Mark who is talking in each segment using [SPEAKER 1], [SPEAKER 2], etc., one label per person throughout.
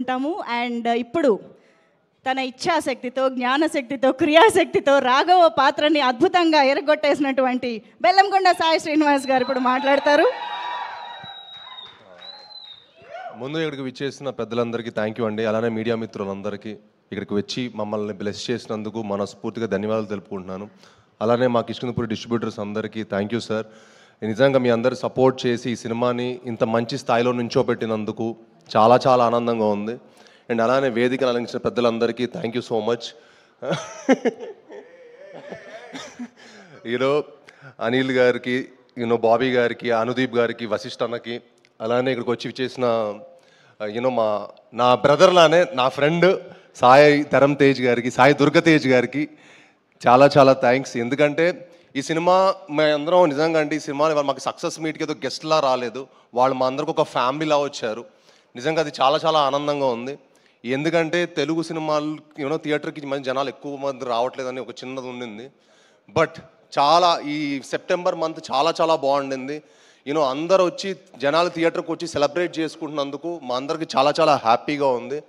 [SPEAKER 1] ఉంటాము. అండ్ ఇప్పుడు తన ఇచ్ఛాశక్తితో, జ్ఞానశక్తితో, క్రియాశక్తితో రాఘవ పాత్రని అద్భుతంగా ఎరగొట్టేసినటువంటి బెల్లంకొండ సాయి శ్రీనివాస్ గారు ఇప్పుడు మాట్లాడతారు.
[SPEAKER 2] ముందు ఇక్కడికి విచ్చేసిన పెద్దలందరికీ థ్యాంక్ యూ అండి. అలానే మీడియా మిత్రులందరికీ ఇక్కడికి వచ్చి మమ్మల్ని బ్లెస్ చేసినందుకు మనస్ఫూర్తిగా ధన్యవాదాలు తెలుపుకుంటున్నాను. అలానే మా కిష్కిందపురి డిస్ట్రిబ్యూటర్స్ అందరికీ థ్యాంక్ యూ సార్. నిజంగా మీ అందరు సపోర్ట్ చేసి ఈ సినిమాని ఇంత మంచి స్థాయిలో నుంచోబెట్టినందుకు చాలా చాలా ఆనందంగా ఉంది. అండ్ అలానే వేదికను అలంకరించిన పెద్దలందరికీ thank you so much. Anil గారికి, బాబీ గారికి, అనుదీప్ గారికి, వశిష్ఠ అన్నకి, అలానే ఇక్కడికి వచ్చి చేసిన నా బ్రదర్లానే నా ఫ్రెండ్ సాయి ధరమ్ తేజ్ గారికి, సాయి దుర్గతేజ్ గారికి చాలా చాలా థ్యాంక్స్. ఎందుకంటే ఈ సినిమా మేమందరం నిజంగా అంటే ఈ సినిమా మాకు సక్సెస్ మీట్కి ఏదో గెస్ట్లా రాలేదు, వాళ్ళు మా అందరికి ఒక ఫ్యామిలీలా వచ్చారు. నిజంగా అది చాలా చాలా ఆనందంగా ఉంది. ఎందుకంటే తెలుగు సినిమాలు థియేటర్కి మంచి జనాలు ఎక్కువ మంది రావట్లేదని ఒక చిన్నది ఉండింది. బట్ చాలా ఈ సెప్టెంబర్ మంత్ చాలా చాలా బాగుండింది. అందరు వచ్చి జనాలు థియేటర్కి వచ్చి సెలబ్రేట్ చేసుకుంటున్నందుకు మా అందరికి చాలా చాలా హ్యాపీగా ఉంది.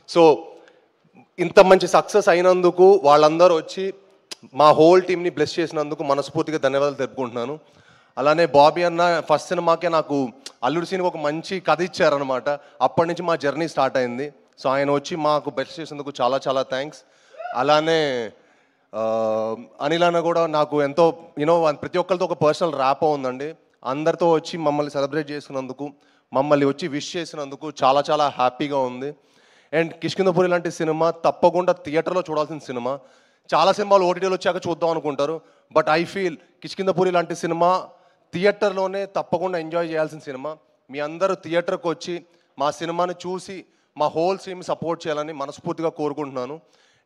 [SPEAKER 2] సో ఇంత మంచి సక్సెస్ అయినందుకు వాళ్ళందరూ వచ్చి మా హోల్ టీమ్ని బ్లెస్ చేసినందుకు మనస్ఫూర్తిగా ధన్యవాదాలు తెలుపుకుంటున్నాను. అలానే బాబీ అన్న ఫస్ట్ సినిమాకే నాకు అల్లుడు సీన్కి ఒక మంచి కథ ఇచ్చారనమాట. అప్పటి నుంచి మా జర్నీ స్టార్ట్ అయింది. సో ఆయన వచ్చి మాకు బ్లెస్ చేసినందుకు చాలా చాలా థ్యాంక్స్. అలానే అనిల్ అన్న కూడా నాకు ఎంతో ప్రతి ఒక్కరితో ఒక పర్సనల్ ర్యాప్ ఉందండి. అందరితో వచ్చి మమ్మల్ని సెలబ్రేట్ చేసినందుకు, మమ్మల్ని వచ్చి విష్ చేసినందుకు చాలా చాలా హ్యాపీగా ఉంది. అండ్ కిష్కిందపురి లాంటి సినిమా తప్పకుండా థియేటర్లో చూడాల్సిన సినిమా. చాలా సినిమాలు ఓటీటీలో వచ్చాక చూద్దాం అనుకుంటారు. బట్ ఐ ఫీల్ కిష్కిందపురి లాంటి సినిమా థియేటర్లోనే తప్పకుండా ఎంజాయ్ చేయాల్సిన సినిమా. మీ అందరూ థియేటర్కి వచ్చి మా సినిమాని చూసి మా హోల్ టీమ్ సపోర్ట్ చేయాలని మనస్ఫూర్తిగా కోరుకుంటున్నాను.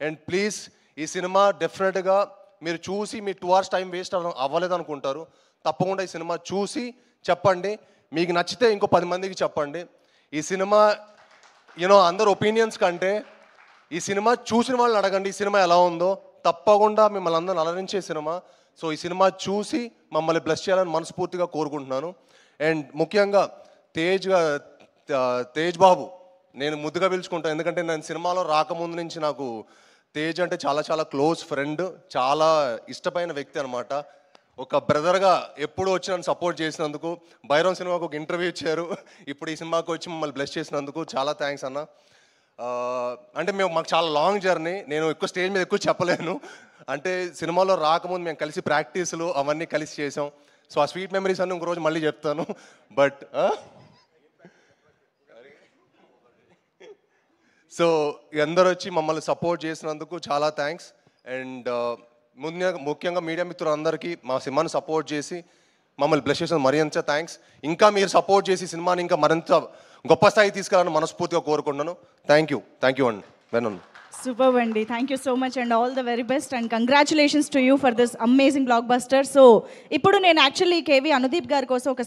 [SPEAKER 2] అండ్ ప్లీజ్ ఈ సినిమా డెఫినెట్గా మీరు చూసి మీ 2 hours టైం వేస్ట్ అవ్వలేదు అనుకుంటారు. తప్పకుండా ఈ సినిమా చూసి చెప్పండి. మీకు నచ్చితే ఇంకో 10 మందికి చెప్పండి. ఈ సినిమా అందరు ఒపీనియన్స్ కంటే ఈ సినిమా చూసిన వాళ్ళని అడగండి ఈ సినిమా ఎలా ఉందో. తప్పకుండా మిమ్మల్ని అందరూ అలరించే సినిమా. సో ఈ సినిమా చూసి మమ్మల్ని బ్లెస్ చేయాలని మనస్ఫూర్తిగా కోరుకుంటున్నాను. అండ్ ముఖ్యంగా తేజ్ బాబు నేను ముద్దుగా పిలుచుకుంటాను. ఎందుకంటే నేను సినిమాలో రాకముందు నుంచి నాకు తేజ్ అంటే చాలా చాలా క్లోజ్ ఫ్రెండ్, చాలా ఇష్టమైన వ్యక్తి అనమాట. ఒక బ్రదర్గా ఎప్పుడు వచ్చి నన్ను సపోర్ట్ చేసినందుకు, భైరవం సినిమాకు ఒక ఇంటర్వ్యూ ఇచ్చారు, ఇప్పుడు ఈ సినిమాకి వచ్చి మమ్మల్ని బ్లెస్ చేసినందుకు చాలా థ్యాంక్స్ అన్న. అంటే మాకు చాలా లాంగ్ జర్నీ, నేను ఎక్కువ స్టేజ్ మీద ఎక్కువ చెప్పలేను. అంటే సినిమాలో రాకముందు మేము కలిసి ప్రాక్టీసులు అవన్నీ కలిసి చేసాం. సో ఆ స్వీట్ మెమరీస్ అన్నీ ఇంకో రోజు మళ్ళీ చెప్తాను. బట్ సో అందరూ వచ్చి మమ్మల్ని సపోర్ట్ చేసినందుకు చాలా థ్యాంక్స్. అండ్ ముఖ్యంగా మీడియా మిత్రులందరికీ మా సినిమాని సపోర్ట్ చేసి మమ్మల్ని బ్లెస్ చేసిన మరింత థ్యాంక్స్. ఇంకా మీరు సపోర్ట్ చేసి సినిమాని ఇంకా మరింత గొప్ప స్థాయి తీసుకెళ్ళాలని మనస్ఫూర్తిగా కోరుకుంటున్నాను. థ్యాంక్ యూ అండి. వెనన్
[SPEAKER 1] సూపర్ అండి. Thank you so much and all the very best and congratulations to you for this amazing block buster. So ఇప్పుడు నేను యాక్చువల్లీ కేవీ అనుదీప్ గారి కోసం ఒక